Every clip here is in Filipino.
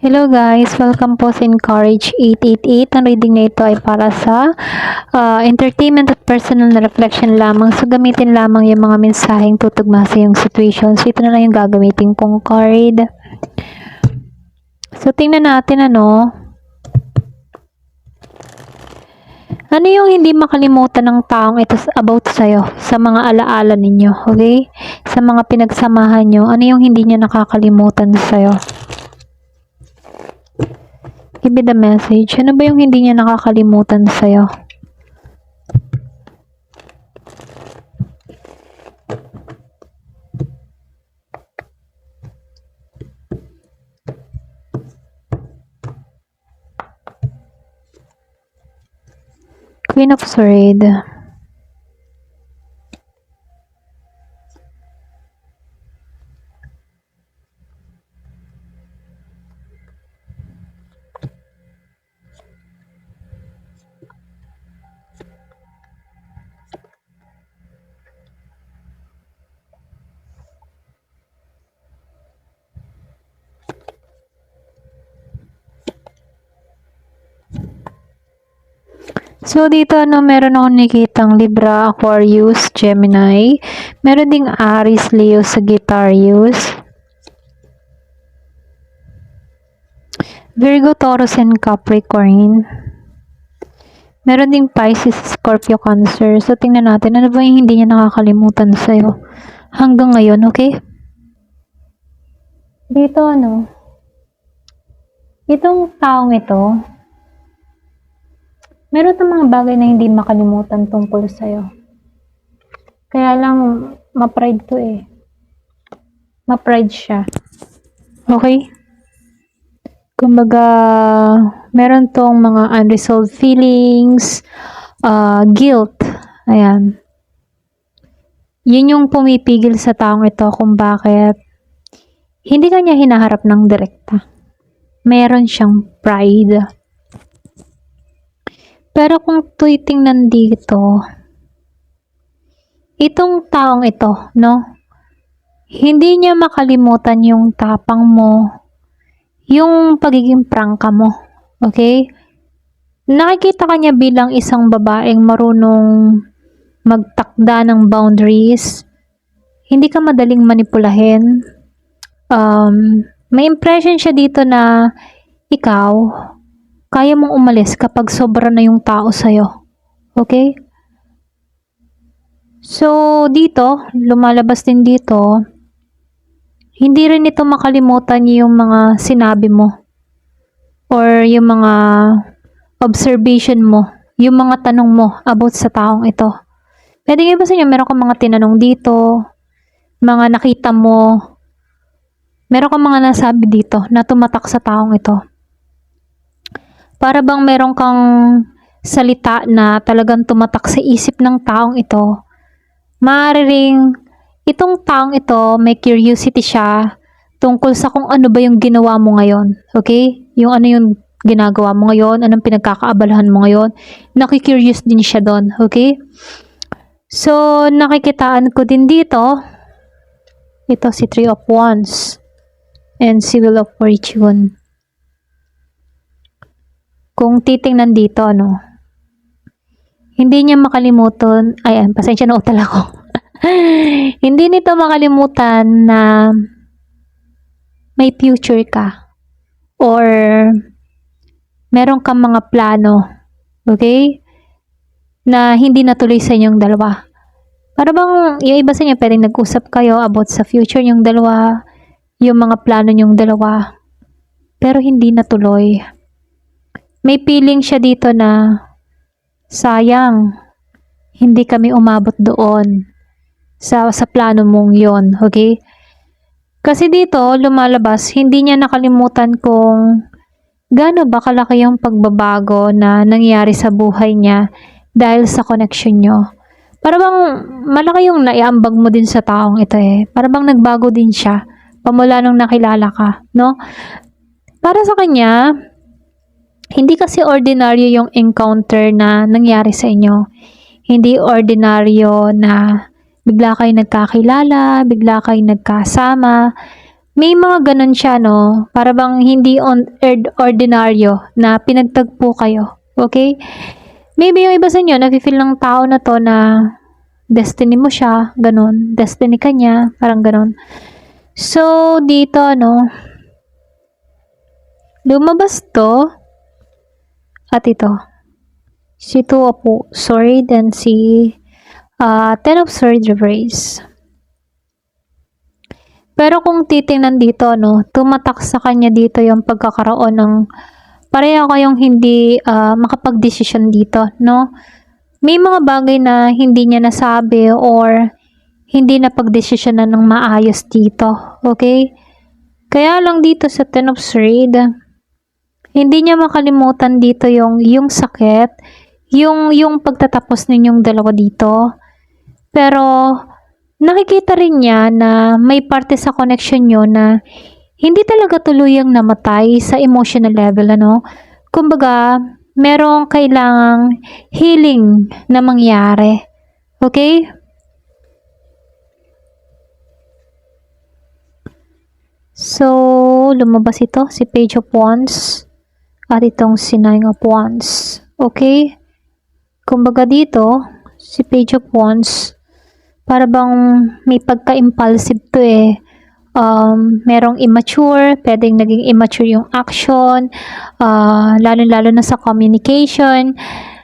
Hello guys, welcome po sa Encourage 888. Ang reading na ito ay para sa entertainment at personal na reflection lamang. So gamitin lamang yung mga mensaheng tutugma sa iyong situation. So ito na lang yung gagamitin kong card. So tingnan natin ano yung hindi makalimutan ng taong ito about sa'yo, sa mga alaala ninyo, okay? Sa mga pinagsamahan nyo, ano yung hindi niya nakakalimutan sa'yo? Give me the message. Ano ba yung hindi niya nakakalimutan sa'yo? Queen of Swords. So, dito meron akong nakitang Libra, Aquarius, Gemini. Meron ding Aries, Leo, Sagittarius. Virgo, Taurus, and Capricorn. Meron ding Pisces, Scorpio, Cancer. So, tingnan natin. Ano ba yung hindi niya nakakalimutan sa'yo? Hanggang ngayon, okay? Dito, itong taong ito, meron ng mga bagay na hindi makalimutan tungkol sa'yo. Kaya lang, ma-pride to eh. Ma-pride siya. Okay? Kumbaga, meron tong mga unresolved feelings, guilt. Ayan. Yun yung pumipigil sa taong ito kung bakit hindi kanya hinaharap ng direkta. Meron siyang pride. Pero kung titingnan dito, itong taong ito, hindi niya makalimutan yung tapang mo, yung pagiging prangka mo. Okay? Nakikita ka niya bilang isang babaeng marunong magtakda ng boundaries. Hindi ka madaling manipulahin. May impression siya dito na ikaw, kaya mong umalis kapag sobra na yung tao sa'yo. Okay? So, dito, lumalabas din dito, hindi rin ito makalimutan yung mga sinabi mo or yung mga observation mo, yung mga tanong mo about sa taong ito. Pwede nga ba sa inyo, meron kang mga tinanong dito, mga nakita mo, meron kang mga nasabi dito na tumatak sa taong ito. Para bang meron kang salita na talagang tumatak sa isip ng taong ito. Maaaring itong taong ito, may curiosity siya tungkol sa kung ano ba yung ginawa mo ngayon. Okay? Yung ano yung ginagawa mo ngayon, anong pinagkakaabalahan mo ngayon. Nakikurious din siya doon. Okay? So, nakikitaan ko din dito, ito si Three of Wands and si Wheel of Fortune. Kung titingnan dito, hindi niya makalimutan, pasensya na utal ako. Hindi nito makalimutan na may future ka or meron kang mga plano, okay? Na hindi natuloy sa inyong dalawa. Para bang yung iba sa inyo pwedeng nag-usap kayo about sa future yung dalawa, yung mga plano yung dalawa, pero hindi natuloy. May feeling siya dito na sayang, hindi kami umabot doon sa plano mong yon, okay? Kasi dito, lumalabas, hindi niya nakalimutan kung gaano ba kalaki yung pagbabago na nangyari sa buhay niya dahil sa connection nyo. Para bang malaki yung naiambag mo din sa taong ito eh. Para bang nagbago din siya pamula nung nakilala ka, no? Para sa kanya, hindi kasi ordinaryo yung encounter na nangyari sa inyo. Hindi ordinaryo na bigla kayo nagkakilala, bigla kayo nagkasama. May mga ganun siya, no? Para bang hindi ordinaryo na pinagtagpo kayo. Okay? Maybe yung iba sa inyo, nafe-feel ng tao na to na destiny mo siya, ganun. Destiny ka niya, parang ganun. So, dito, no? Lumabas to. At ito. Si Two of Swords and si Ten of Swords reverse. Pero kung titingnan dito, no, tumatak sa kanya dito yung pagkakaroon ng pareho kayong hindi makapag-desisyon dito, no? May mga bagay na hindi niya nasabi or hindi na pagdesisyonan ng maayos dito, okay? Kaya lang dito sa Ten of Swords, hindi niya makalimutan dito yung sakit, yung pagtatapos ninyong dalawa dito. Pero nakikita rin niya na may parte sa connection nyo na hindi talaga tuluyang namatay sa emotional level, ano? Kumbaga, merong kailangang healing na mangyari. Okay? So, lumabas ito, si Page of Wands at itong si Nine of Wands. Okay? Kumbaga dito, si Page of Wands, para bang may pagka-impulsive to eh. Merong immature, pwedeng naging immature yung action, lalo-lalo na sa communication.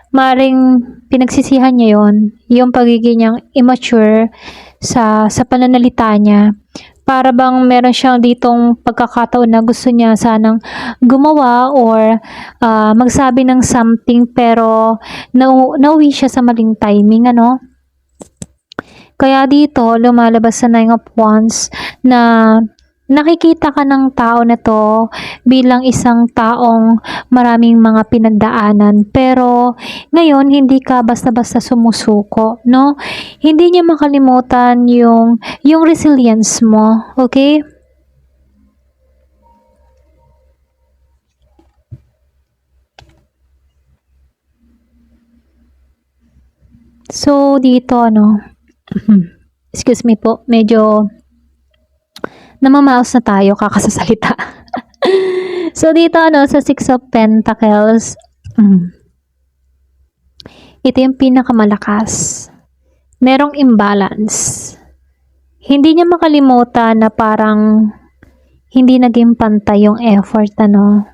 Maring pinagsisihan niya yon, yung pagiging niyang immature sa pananalita niya. Para bang meron siyang ditong pagkakataon na gusto niya sanang gumawa or magsabi ng something pero nauwi siya sa maling timing, ano? Kaya dito, lumalabas sa Nine of Wands na nakikita ka ng tao na to bilang isang taong maraming mga pinagdaanan. Pero ngayon, hindi ka basta-basta sumusuko, no? Hindi niya makalimutan yung resilience mo, okay? So, dito, ano, excuse me po, medyo namamaos na tayo kakasasalita. So, dito, ano, sa Six of Pentacles, ito yung pinakamalakas. Merong imbalance. Hindi niya makalimutan na parang hindi naging pantay yung effort, ano.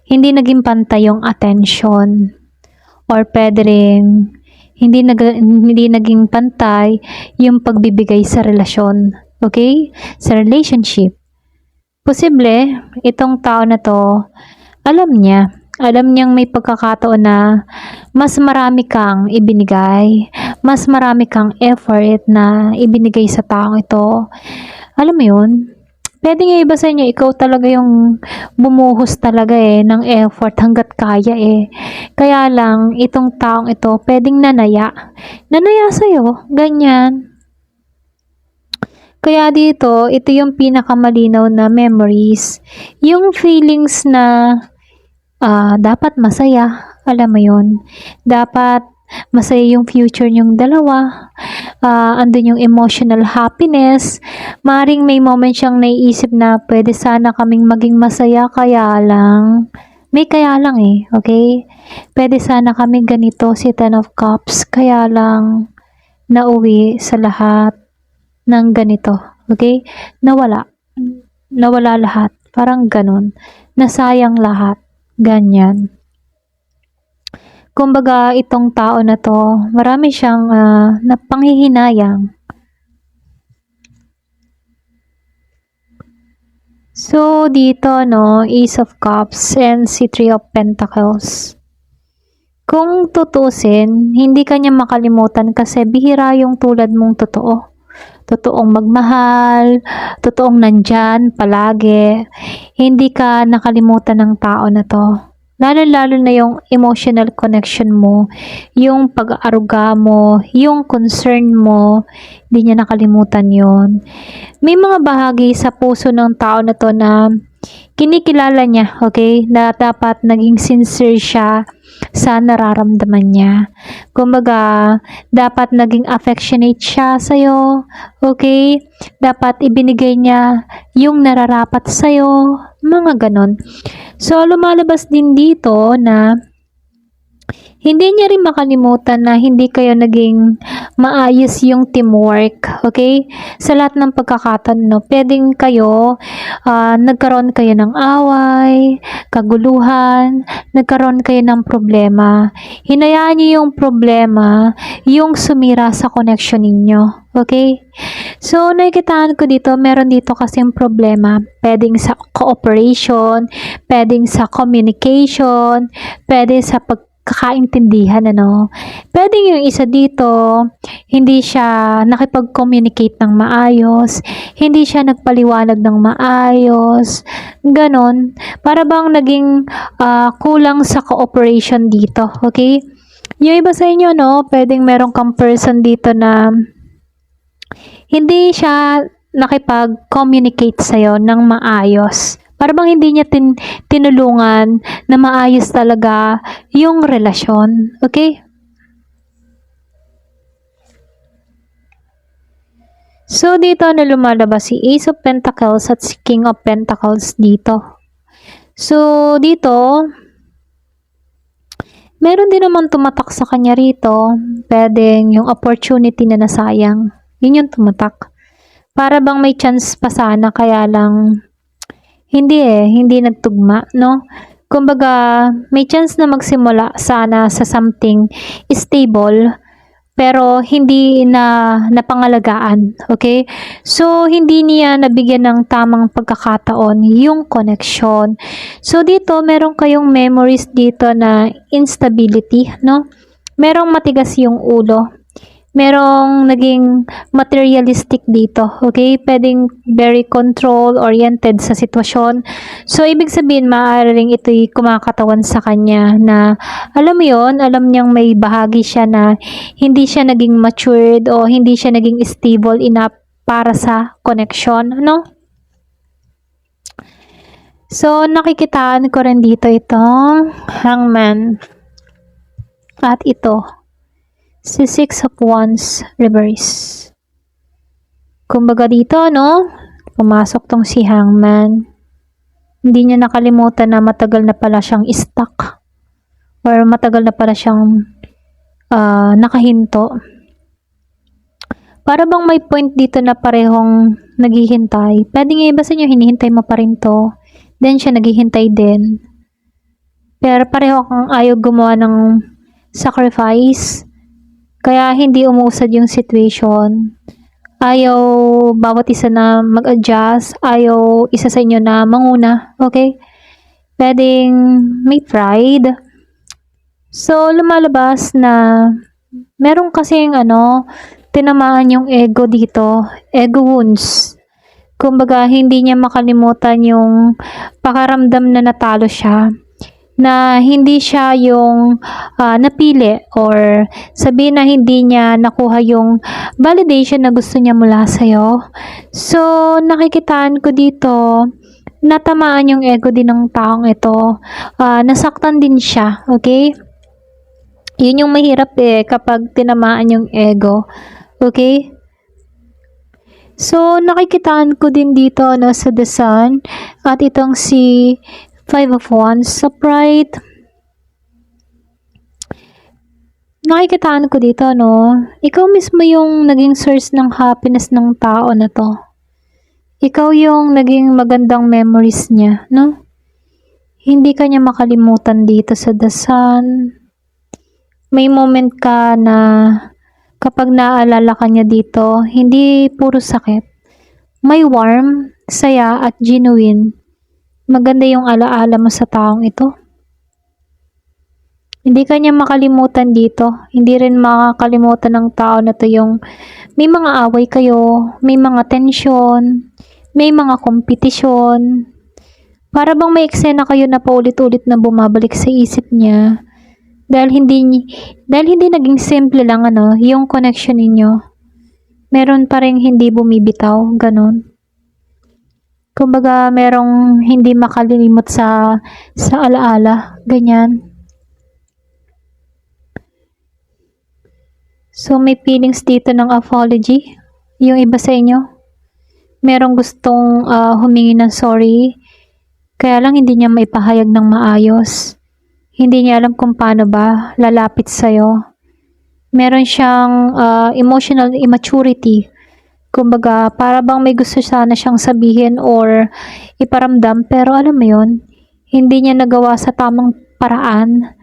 Hindi naging pantay yung attention. Or pwede rin hindi naging pantay yung pagbibigay sa relasyon. Okay? Sa relationship. Posible, itong tao na to, alam niyang may pagkakataon na mas marami kang ibinigay, mas marami kang effort na ibinigay sa taong ito. Alam mo yun? Pwede nga iba sa inyo, ikaw talaga yung bumuhos talaga ng effort hanggat kaya eh. Kaya lang, itong taong ito, pwedeng nanaya. Nanaya sa'yo, ganyan. Kaya dito, ito yung pinakamalinaw na memories. Yung feelings na dapat masaya, alam mo yun. Dapat masaya yung future nyong dalawa. Andun yung emotional happiness. Maring may moment siyang naiisip na pwede sana kaming maging masaya, kaya lang. May kaya lang eh, okay? Pwede sana kami ganito, si Ten of Cups, kaya lang nauwi sa lahat ng ganito, okay? Nawala. Nawala lahat. Parang ganun. Nasayang lahat. Ganyan. Kumbaga, itong tao na to, marami siyang napanghihinayang. So, dito, no, Ace of Cups and si Three of Pentacles. Kung tutusin, hindi kanya makalimutan kasi bihira yung tulad mong totoo. Totoong magmahal, totoong nandyan palagi. Hindi ka nakalimutan ng tao na to. Lalo-lalo na yung emotional connection mo, yung pag-aaruga mo, yung concern mo, hindi niya nakalimutan yon. May mga bahagi sa puso ng tao na to na kinikilala niya, okay, na dapat naging sincere siya sa nararamdaman niya. Kumbaga, dapat naging affectionate siya sa'yo, okay? Dapat ibinigay niya yung nararapat sa'yo, mga ganon. So, lumalabas din dito na hindi niya rin makalimutan na hindi kayo naging maayos yung teamwork, okay? Sa lahat ng pagkakataon, no? Pwedeng kayo, nagkaroon kayo ng away, kaguluhan, nagkaroon kayo ng problema. Hinayaan niyo yung problema, yung sumira sa connection ninyo, okay? So, nakikitaan ko dito, meron dito kasing problema. Pwedeng sa cooperation, pwedeng sa communication, pwede sa pagkakaintindihan, ano. Pwedeng yung isa dito, hindi siya nakipag-communicate ng maayos, hindi siya nagpaliwanag ng maayos, ganon. Para bang naging kulang sa cooperation dito, okay? Yung iba sa inyo, no, pwedeng meron kang person dito na hindi siya nakipag-communicate sa'yo ng maayos. Para bang hindi niya tinulungan na maayos talaga yung relasyon. Okay? So, dito na lumalabas si Ace of Pentacles at si King of Pentacles dito. So, dito, meron din naman tumatak sa kanya rito. Pwedeng yung opportunity na nasayang. Yun yung tumatak. Para bang may chance pa sana, kaya lang hindi nagtugma, no? Kumbaga, may chance na magsimula sana sa something stable, pero hindi na napangalagaan, okay? So, hindi niya nabigyan ng tamang pagkakataon yung connection. So, dito, meron kayong memories dito na instability, no? Merong matigas yung ulo. Merong naging materialistic dito, okay? Pwedeng very control-oriented sa sitwasyon. So, ibig sabihin, maaaring ito'y kumakatawan sa kanya na, alam mo yun, alam niyang may bahagi siya na hindi siya naging matured o hindi siya naging stable enough para sa connection, no? So, nakikitaan ko rin dito itong hangman. At ito, si Six of Wands reverse. Kumbaga dito, no? Pumasok tong si Hangman. Hindi niya nakalimutan na matagal na pala siyang stuck. Or matagal na pala siyang nakahinto. Para bang may point dito na parehong naghihintay. Pwede nga iba sa inyo, hinihintay mo pa rin to. Then siya naghihintay din. Pero pareho kang ayaw gumawa ng sacrifice. Kaya hindi umusad yung situation. Ayaw bawat isa na mag-adjust. Ayaw isa sa inyo na manguna. Okay? Pwedeng may pride. So, lumalabas na meron kasing tinamaan yung ego dito. Ego wounds. Kumbaga, hindi niya makalimutan yung pakaramdam na natalo siya. Na hindi siya yung napili or sabihin na hindi niya nakuha yung validation na gusto niya mula sa'yo. So, nakikitaan ko dito, natamaan yung ego din ng taong ito. Nasaktan din siya, okay? Yun yung mahirap kapag tinamaan yung ego. Okay? So, nakikitaan ko din dito sa The Sun at itong si Five of Wands sa Pride. Nakikitaan ko dito, ikaw mismo yung naging source ng happiness ng tao na to. Ikaw yung naging magandang memories niya, no? Hindi ka niya makalimutan dito sa The Sun. May moment ka na kapag naaalala ka niya dito, hindi puro sakit. May warm, saya at genuine. Maganda yung alaala mo sa taong ito. Hindi ka niya makalimutan dito. Hindi rin makakalimutan ng tao na to yung may mga away kayo, may mga tension, may mga kompetisyon. Para bang may eksena kayo na paulit-ulit na bumabalik sa isip niya. Dahil hindi naging simple lang yung connection ninyo. Meron pa rin hindi bumibitaw, ganon. Kumbaga merong hindi makalilimot sa alaala, ganyan. So may feelings dito ng apology. Yung iba sa inyo, merong gustong humingi ng sorry, kaya lang hindi niya maipahayag ng maayos. Hindi niya alam kung paano ba lalapit sa'yo. Meron siyang emotional immaturity. Kumbaga, para bang may gusto sana siyang sabihin or iparamdam, pero alam mo yun, hindi niya nagawa sa tamang paraan.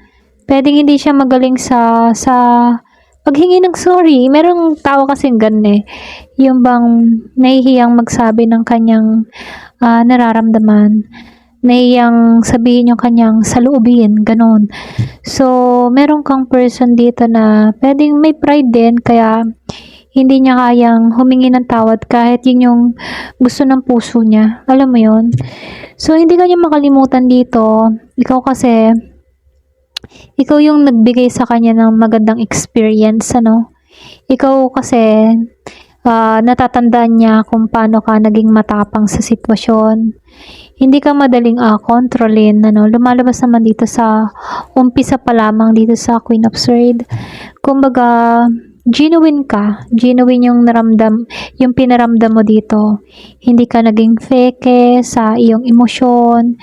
Pwedeng hindi siya magaling sa paghingi ng sorry. Merong tao kasing ganun eh. Yung bang nahihiyang magsabi ng kanyang nararamdaman. Nahihiyang sabihin yung kanyang saloobin, ganun. So, meron kang person dito na pwedeng may pride din, kaya hindi niya kayang humingi ng tawad kahit yun yung gusto ng puso niya. Alam mo yun? So, hindi ka niya makalimutan dito. Ikaw kasi, ikaw yung nagbigay sa kanya ng magandang experience, ano? Ikaw kasi, natatandaan niya kung paano ka naging matapang sa sitwasyon. Hindi ka madaling kontrolin, ano? Lumalabas naman dito sa umpisa pa lamang dito sa Queen of Swords. Kumbaga, genuine ka. Genuine yung yung pinaramdam mo dito. Hindi ka naging fake sa iyong emosyon.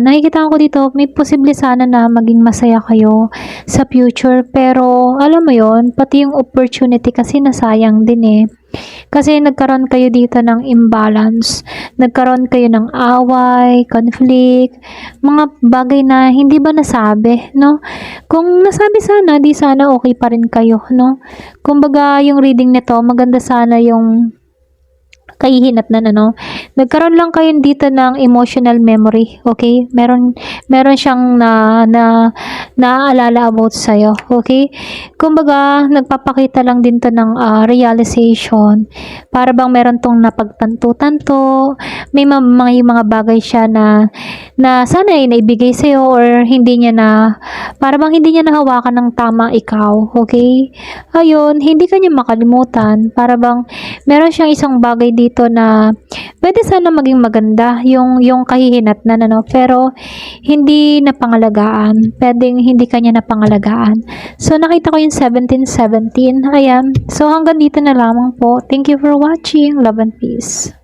Nakikita ko dito, may posible sana na maging masaya kayo sa future. Pero, alam mo yon, pati yung opportunity kasi nasayang din eh. Kasi nagkaroon kayo dito ng imbalance. Nagkaroon kayo ng away, conflict, mga bagay na hindi ba nasabi, no? Kung nasabi sana, di sana okay pa rin kayo, no? Kumbaga, yung reading nito, maganda sana yung kahihinatnan, ano. Nagkaroon lang kayo dito ng emotional memory, okay? Meron siyang naaalala about sa'yo, okay? Kumbaga, nagpapakita lang din to ng realization. Para bang meron tong napagtanto-tanto, may mga bagay siya na sana ay naibigay sa'yo or hindi niya para bang hindi niya nahawakan ng tama ikaw, okay? Ayun, hindi ka niya makalimutan. Para bang meron siyang isang bagay dito na pwede sana maging maganda yung kahihinatnan, ano, pero hindi napangalagaan. Pwedeng hindi kanya napangalagaan. So, nakita ko yung 1717. Ayan. So, hanggang dito na lamang po. Thank you for watching. Love and peace.